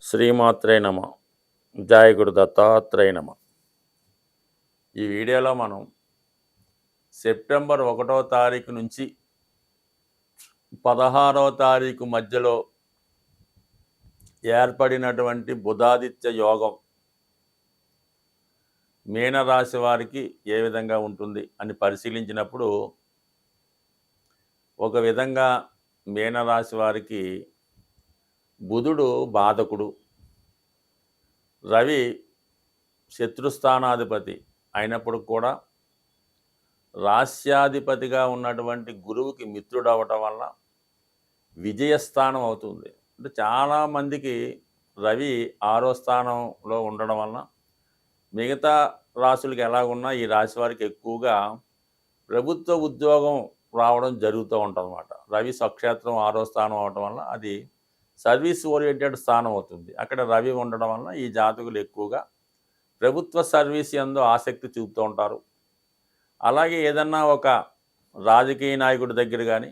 శ్రీమాత్రే నమ. జయ గురు దత్తాత్రేయ నమ. ఈ వీడియోలో మనం సెప్టెంబర్ 1వ తారీఖు నుంచి 16వ తారీఖు మధ్యలో ఏర్పడినటువంటి బుధాదిత్య యోగం మీనరాశి వారికి ఏ విధంగా ఉంటుంది అని పరిశీలించినప్పుడు ఒక విధంగా మీనరాశి వారికి బుధుడు బాధకుడు, రవి శత్రుస్థానాధిపతి అయినప్పుడు కూడా రాస్యాధిపతిగా ఉన్నటువంటి గురువుకి మిత్రుడు అవ్వటం వల్ల విజయస్థానం అవుతుంది. అంటే చాలామందికి రవి 6వ స్థానంలో ఉండడం వలన మిగతా రాశులకి ఎలాగున్నా ఈ రాశి వారికి ఎక్కువగా ప్రభుత్వ ఉద్యోగం రావడం జరుగుతూ ఉంటుందన్నమాట. రవి స్వక్షేత్రం 6వ స్థానం అవటం వల్ల అది సర్వీస్ ఓరియంటెడ్ స్థానం అవుతుంది. అక్కడ రవి ఉండడం వలన ఈ జాతకులు ఎక్కువగా ప్రభుత్వ సర్వీస్ యందు ఆసక్తి చూపుతూ ఉంటారు. అలాగే ఏదన్నా ఒక రాజకీయ నాయకుడి దగ్గర కానీ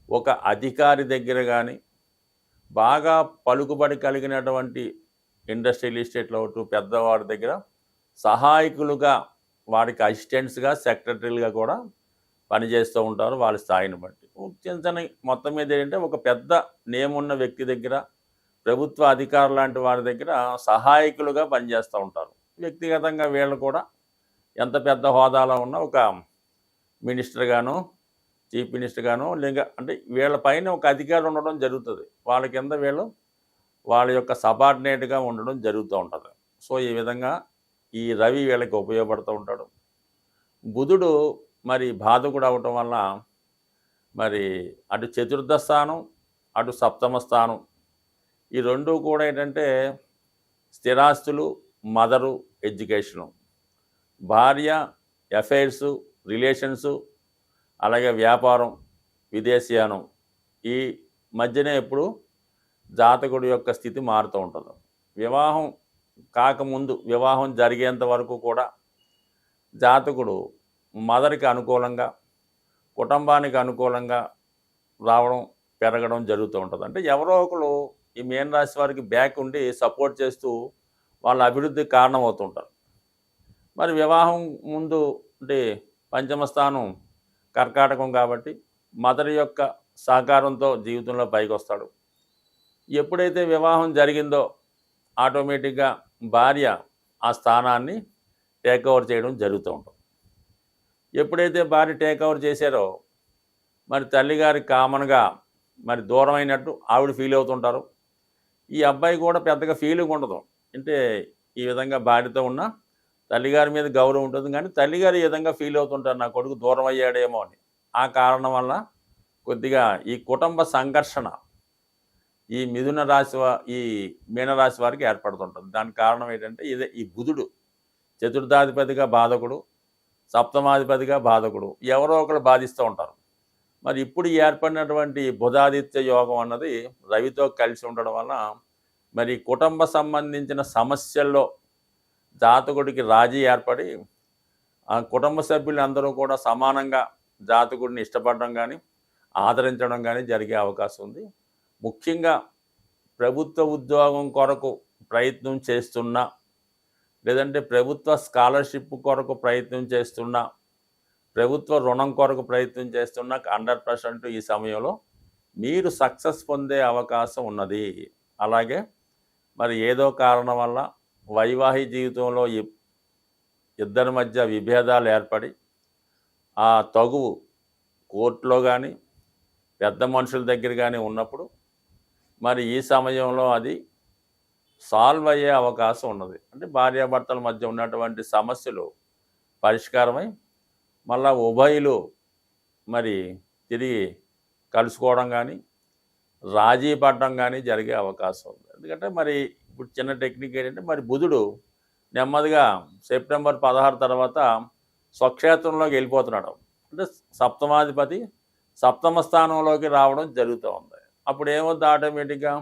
ఒక అధికారి దగ్గర కానీ బాగా పలుకుబడి కలిగినటువంటి ఇండస్ట్రియలిస్టేట్లో పెద్దవాడి దగ్గర సహాయకులుగా, వారికి అసిస్టెంట్స్గా, సెక్రటరీలుగా కూడా పనిచేస్తూ ఉంటారు వాళ్ళ స్థాయిని బట్టి. చిన్న చిన్న మొత్తం మీద ఏంటంటే ఒక పెద్ద నేమ్ ఉన్న వ్యక్తి దగ్గర, ప్రభుత్వ అధికారులు లాంటి వారి దగ్గర సహాయకులుగా పనిచేస్తూ ఉంటారు. వ్యక్తిగతంగా వీళ్ళు కూడా ఎంత పెద్ద హోదాలో ఉన్న ఒక మినిస్టర్ గానో, చీఫ్ మినిస్టర్ గానో, లేదా అంటే వీళ్ళ పైన ఒక అధికారి ఉండడం జరుగుతుంది. వాళ్ళ కింద వీళ్ళు వాళ్ళ యొక్క సబార్డినేట్గా ఉండడం జరుగుతూ ఉంటుంది. సో ఈ విధంగా ఈ రవి వీళ్ళకి ఉపయోగపడుతూ ఉంటాడు. బుధుడు మరి బాధకుడు అవటం వల్ల మరి అటు చతుర్థ స్థానం, అటు సప్తమ స్థానం, ఈ రెండు కూడా ఏంటంటే స్థిరాస్తులు, మదరు, ఎడ్యుకేషను, భార్య, అఫైర్సు, రిలేషన్సు, అలాగే వ్యాపారం, విదేశీయానం, ఈ మధ్యనే ఎప్పుడు జాతకుడి యొక్క స్థితి మారుతూ ఉంటుంది. వివాహం కాకముందు, వివాహం జరిగేంత వరకు కూడా జాతకుడు మదర్కి అనుకూలంగా, కుటుంబానికి అనుకూలంగా రావడం, పెరగడం జరుగుతూ ఉంటుంది. అంటే ఎవరో ఒకరు ఈ మీనరాశి వారికి బ్యాక్ ఉండి సపోర్ట్ చేస్తూ వాళ్ళ అభివృద్ధికి కారణమవుతుంటారు. మరి వివాహం ముందు అంటే పంచమ స్థానం కర్కాటకం కాబట్టి మదర్ యొక్క సహకారంతో జీవితంలో పైకి వస్తాడు. ఎప్పుడైతే వివాహం జరిగిందో ఆటోమేటిక్గా భార్య ఆ స్థానాన్ని టేక్ ఓవర్ చేయడం జరుగుతూ ఉంటుంది. ఎప్పుడైతే భార్య టేక్ ఓవర్ చేశారో మరి తల్లిగారికి కామన్గా మరి దూరం అయినట్టు ఆవిడ ఫీల్ అవుతుంటారు. ఈ అబ్బాయి కూడా పెద్దగా ఫీలింగ్ ఉండదు. అంటే ఈ విధంగా భార్యతో ఉన్న తల్లిగారి మీద గౌరవం ఉంటుంది, కానీ తల్లిగారు ఈ విధంగా ఫీల్ అవుతుంటారు, నా కొడుకు దూరం అయ్యాడేమో అని. ఆ కారణం వల్ల కొద్దిగా ఈ కుటుంబ సంఘర్షణ ఈ మిథున రాశి ఈ మీనరాశి వారికి ఏర్పడుతుంటుంది. దానికి కారణం ఏంటంటే ఇదే, ఈ బుధుడు చతుర్థాధిపతిగా బాధకుడు, సప్తమాధిపతిగా బాధకుడు, ఎవరో ఒకరు బాధిస్తూ ఉంటారు. మరి ఇప్పుడు ఏర్పడినటువంటి బుధాదిత్య యోగం అన్నది రవితో కలిసి ఉండడం వల్ల మరి కుటుంబ సంబంధించిన సమస్యల్లో జాతకుడికి రాజీ ఏర్పడి ఆ కుటుంబ సభ్యులు అందరూ కూడా సమానంగా జాతకుడిని ఇష్టపడడం కానీ ఆదరించడం కానీ జరిగే అవకాశం ఉంది. ముఖ్యంగా ప్రభుత్వ ఉద్యోగం కొరకు ప్రయత్నం చేస్తున్నా, లేదంటే ప్రభుత్వ స్కాలర్షిప్ కొరకు ప్రయత్నం చేస్తున్నా, ప్రభుత్వ రుణం కొరకు ప్రయత్నం చేస్తున్నా 100% ఈ సమయంలో మీరు సక్సెస్ పొందే అవకాశం ఉన్నది. అలాగే మరి ఏదో కారణం వల్ల వైవాహిక జీవితంలో ఇద్దరి మధ్య విభేదాలు ఏర్పడి ఆ తగువు కోర్టులో కానీ పెద్ద మనుషుల దగ్గర కానీ ఉన్నప్పుడు మరి ఈ సమయంలో అది సాల్వ్ అయ్యే అవకాశం ఉన్నది. అంటే భార్యాభర్తల మధ్య ఉన్నటువంటి సమస్యలు పరిష్కారమై మళ్ళా ఉభయులు మరి తిరిగి కలుసుకోవడం కానీ రాజీ పడడం కానీ జరిగే అవకాశం ఉంది. ఎందుకంటే మరి ఇప్పుడు చిన్న టెక్నిక్ ఏంటంటే మరి బుధుడు నెమ్మదిగా సెప్టెంబర్ 16 తర్వాత స్వక్షేత్రంలోకి వెళ్ళిపోతున్నాడు. అంటే సప్తమాధిపతి సప్తమ స్థానంలోకి రావడం జరుగుతూ ఉంది. అప్పుడు ఏమవుతుంది, ఆటోమేటిక్గా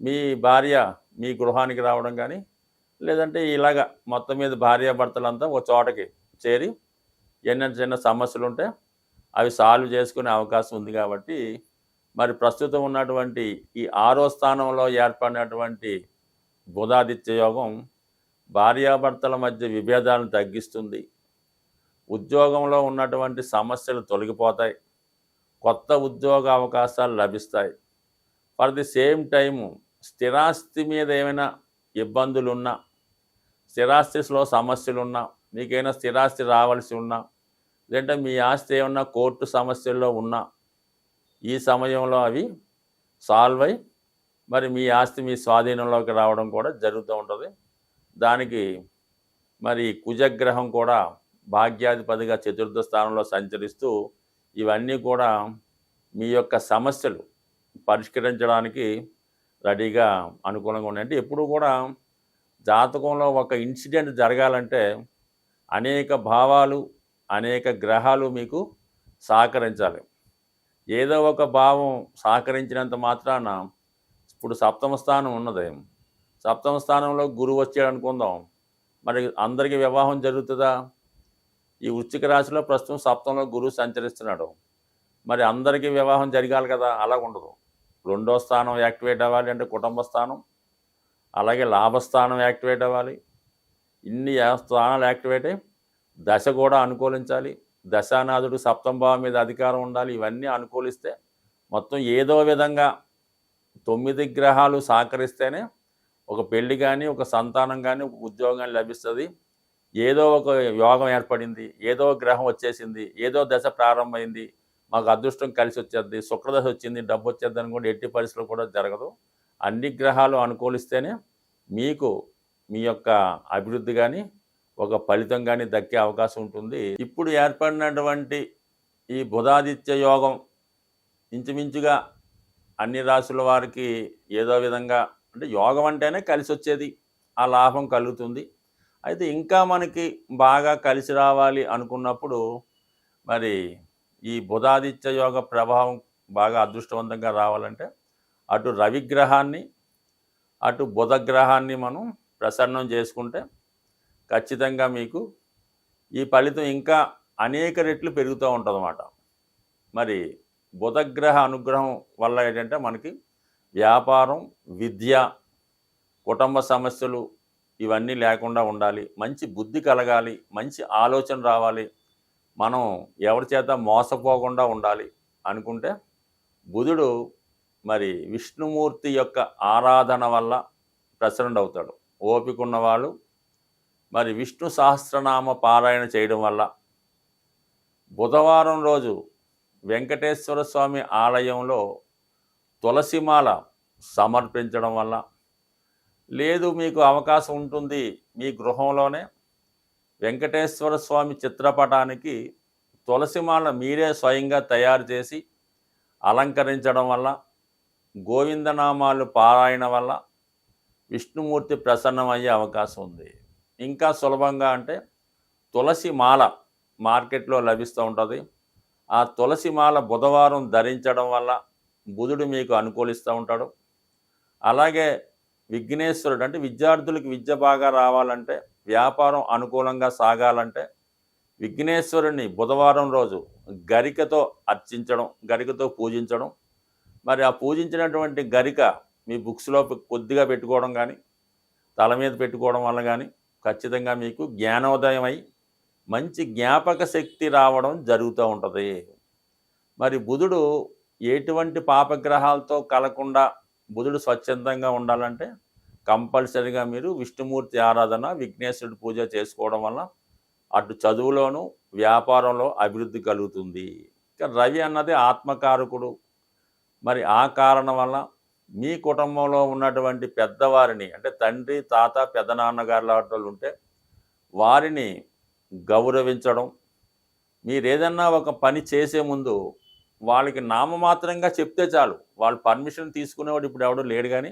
మీ భార్య మీ గృహానికి రావడం కానీ, లేదంటే ఇలాగ మొత్తం మీద భార్యాభర్తలంతా ఒక చోటకి చేరి ఎన్న చిన్న సమస్యలు ఉంటే అవి సాల్వ్ చేసుకునే అవకాశం ఉంది. కాబట్టి మరి ప్రస్తుతం ఉన్నటువంటి ఈ 6వ స్థానంలో ఏర్పడినటువంటి బుధాదిత్య యోగం భార్యాభర్తల మధ్య విభేదాలను తగ్గిస్తుంది. ఉద్యోగంలో ఉన్నటువంటి సమస్యలు తొలగిపోతాయి. కొత్త ఉద్యోగ అవకాశాలు లభిస్తాయి. ఫర్ ది సేమ్ టైము స్థిరాస్తి మీద ఏమైనా ఇబ్బందులున్నా, స్థిరాస్తిలో సమస్యలున్నా, మీకైనా స్థిరాస్తి రావాల్సి ఉన్నా, లేదంటే మీ ఆస్తి ఏమన్నా కోర్టు సమస్యల్లో ఉన్నా, ఈ సమయంలో అవి సాల్వ్ అయి మరి మీ ఆస్తి మీ స్వాధీనంలోకి రావడం కూడా జరుగుతూ ఉంటుంది. దానికి మరి కుజగ్రహం కూడా భాగ్యాధిపతిగా చతుర్థ స్థానంలో సంచరిస్తూ ఇవన్నీ కూడా మీ యొక్క సమస్యలు పరిష్కరించడానికి రెడీగా అనుకూలంగా ఉన్నాయి. అంటే ఎప్పుడు కూడా జాతకంలో ఒక ఇన్సిడెంట్ జరగాలంటే అనేక భావాలు, అనేక గ్రహాలు మీకు సహకరించాలి. ఏదో ఒక భావం సహకరించినంత మాత్రాన ఇప్పుడు సప్తమ స్థానం ఉన్నది. సప్తమ స్థానంలో గురువు వచ్చాడు అనుకుందాం, మరి అందరికీ వివాహం జరుగుతుందా? ఈ వృశ్చిక రాశిలో ప్రస్తుతం సప్తంలో గురువు సంచరిస్తున్నాడు, మరి అందరికీ వివాహం జరగాలి కదా? అలా ఉండదు. రెండో స్థానం యాక్టివేట్ అవ్వాలి అంటే కుటుంబ స్థానం, అలాగే లాభస్థానం యాక్టివేట్ అవ్వాలి. ఇన్ని స్థానాలు యాక్టివేట్ అయ్యి దశ కూడా అనుకూలించాలి. దశానాథుడు సప్తమ భావం మీద అధికారం ఉండాలి. ఇవన్నీ అనుకూలిస్తే మొత్తం ఏదో విధంగా 9 గ్రహాలు సహకరిస్తేనే ఒక పెళ్లి కానీ, ఒక సంతానం కానీ, ఒక ఉద్యోగం కానీ లభిస్తుంది. ఏదో ఒక యోగం ఏర్పడింది, ఏదో గ్రహం వచ్చేసింది, ఏదో దశ ప్రారంభమైంది, మాకు అదృష్టం కలిసి వచ్చేది, శుక్రదశ వచ్చింది, డబ్బు వచ్చేది అని కూడా ఎట్టి పరిస్థితులు కూడా జరగదు. అన్ని గ్రహాలు అనుకూలిస్తేనే మీకు మీ యొక్క అభివృద్ధి కానీ, ఒక ఫలితం కానీ దక్కే అవకాశం ఉంటుంది. ఇప్పుడు ఏర్పడినటువంటి ఈ బుధాదిత్య యోగం ఇంచుమించుగా అన్ని రాశుల వారికి ఏదో విధంగా, అంటే యోగం అంటేనే కలిసి వచ్చేది, ఆ లాభం కలుగుతుంది. అయితే ఇంకా మనకి బాగా కలిసి రావాలి అనుకున్నప్పుడు మరి ఈ బుధాదిత్య యోగ ప్రభావం బాగా అదృష్టవంతంగా రావాలంటే అటు రవిగ్రహాన్ని, అటు బుధగ్రహాన్ని మనం ప్రసన్నం చేసుకుంటే ఖచ్చితంగా మీకు ఈ ఫలితం ఇంకా అనేక రెట్లు పెరుగుతూ ఉంటుందన్నమాట. మరి బుధగ్రహ అనుగ్రహం వల్ల ఏంటంటే మనకి వ్యాపారం, విద్య, కుటుంబ సమస్యలు ఇవన్నీ లేకుండా ఉండాలి, మంచి బుద్ధి కలగాలి, మంచి ఆలోచన రావాలి, మనం ఎవరి చేత మోసపోకుండా ఉండాలి అనుకుంటే బుధుడు మరి విష్ణుమూర్తి యొక్క ఆరాధన వల్ల ప్రసన్నుడు అవుతాడు. ఓపిక ఉన్నవాళ్ళు మరి విష్ణు సహస్రనామ పారాయణ చేయడం వల్ల, బుధవారం రోజు వెంకటేశ్వర స్వామి ఆలయంలో తులసిమాల సమర్పించడం వల్ల, లేదు మీకు అవకాశం ఉంటుంది మీ గృహంలోనే వెంకటేశ్వర స్వామి చిత్రపటానికి తులసిమాల మీరే స్వయంగా తయారు చేసి అలంకరించడం వల్ల, గోవిందనామాలు పారాయణ వల్ల విష్ణుమూర్తి ప్రసన్నమయ్యే అవకాశం ఉంది. ఇంకా సులభంగా అంటే తులసి మాల మార్కెట్లో లభిస్తూ ఉంటుంది. ఆ తులసి మాల బుధవారం ధరించడం వల్ల బుధుడు మీకు అనుకూలిస్తూ ఉంటాడు. అలాగే విఘ్నేశ్వరుడు, అంటే విద్యార్థులకు విద్య బాగా రావాలంటే, వ్యాపారం అనుకూలంగా సాగాలంటే విఘ్నేశ్వరుని బుధవారం రోజు గరికతో అర్చించడం, గరికతో పూజించడం. మరి ఆ పూజించినటువంటి గరిక మీ బుక్స్లో కొద్దిగా పెట్టుకోవడం కానీ, తల మీద పెట్టుకోవడం వల్ల కానీ ఖచ్చితంగా మీకు జ్ఞానోదయం అయి మంచి జ్ఞాపక శక్తి రావడం జరుగుతూ ఉంటుంది. మరి బుధుడు ఎటువంటి పాపగ్రహాలతో కలకుండా బుధుడు స్వచ్ఛందంగా ఉండాలంటే కంపల్సరీగా మీరు విష్ణుమూర్తి ఆరాధన, విఘ్నేశ్వరుడి పూజ చేసుకోవడం వల్ల అటు చదువులోను, వ్యాపారంలో అభివృద్ధి కలుగుతుంది. ఇక రవి అన్నది ఆత్మకారకుడు. మరి ఆ కారణం వల్ల మీ కుటుంబంలో ఉన్నటువంటి పెద్దవారిని, అంటే తండ్రి, తాత, పెద్దనాన్నగారు లాంటి వాళ్ళు ఉంటే వారిని గౌరవించడం, మీరేదన్నా ఒక పని చేసే ముందు వాళ్ళకి నామమాత్రంగా చెప్తే చాలు, వాళ్ళు పర్మిషన్ తీసుకునేవాడు ఇప్పుడు ఎవడో లేడు. కానీ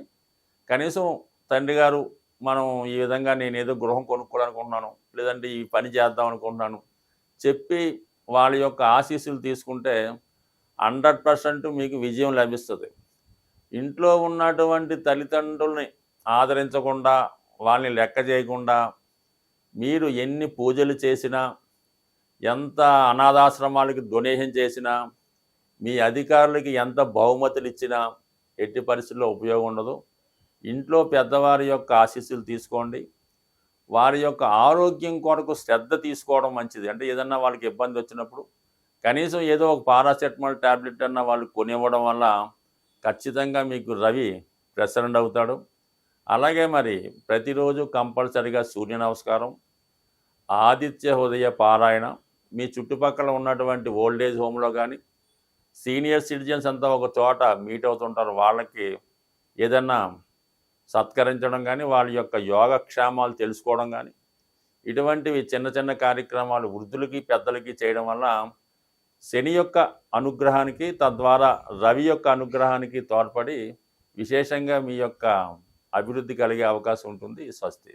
కనీసం తండ్రి గారు, మనం ఈ విధంగా నేను ఏదో గృహం కొనుక్కోవాలనుకుంటున్నాను, లేదంటే ఈ పని చేద్దాం అనుకుంటున్నాను చెప్పి వాళ్ళ యొక్క ఆశీస్సులు తీసుకుంటే 100% మీకు విజయం లభిస్తుంది. ఇంట్లో ఉన్నటువంటి తల్లిదండ్రుల్ని ఆదరించకుండా, వాళ్ళని లెక్క చేయకుండా మీరు ఎన్ని పూజలు చేసినా, ఎంత అనాథాశ్రమాలకి డొనేషన్ చేసినా, మీ అధికారులకి ఎంత బహుమతులు ఇచ్చినా ఎట్టి పరిస్థితుల్లో ఉపయోగం ఉండదు. ఇంట్లో పెద్దవారి యొక్క ఆశీస్సులు తీసుకోండి. వారి యొక్క ఆరోగ్యం కొరకు శ్రద్ధ తీసుకోవడం మంచిది. అంటే ఏదన్నా వాళ్ళకి ఇబ్బంది వచ్చినప్పుడు కనీసం ఏదో ఒక పారాసెటమాల్ టాబ్లెట్ అన్న వాళ్ళు కొనివ్వడం వల్ల ఖచ్చితంగా మీకు రవి ప్రసరణ అవుతాడు. అలాగే మరి ప్రతిరోజు కంపల్సరిగా సూర్య నమస్కారం, ఆదిత్య హృదయ పారాయణ, మీ చుట్టుపక్కల ఉన్నటువంటి ఓల్డేజ్ హోమ్లో కానీ సీనియర్ సిటిజన్స్ అంతా ఒక చోట మీట్ అవుతుంటారు. వాళ్ళకి ఏదన్నా సత్కరించడం కానీ, వాళ్ళ యొక్క యోగక్షేమాలు తెలుసుకోవడం కానీ, ఇటువంటివి చిన్న చిన్న కార్యక్రమాలు వృద్ధులకి పెద్దలకి చేయడం వల్ల శని యొక్క అనుగ్రహానికి, తద్వారా రవి యొక్క అనుగ్రహానికి తోడ్పడి విశేషంగా మీ యొక్క అభివృద్ధి కలిగే అవకాశం ఉంటుంది. స్వస్తి.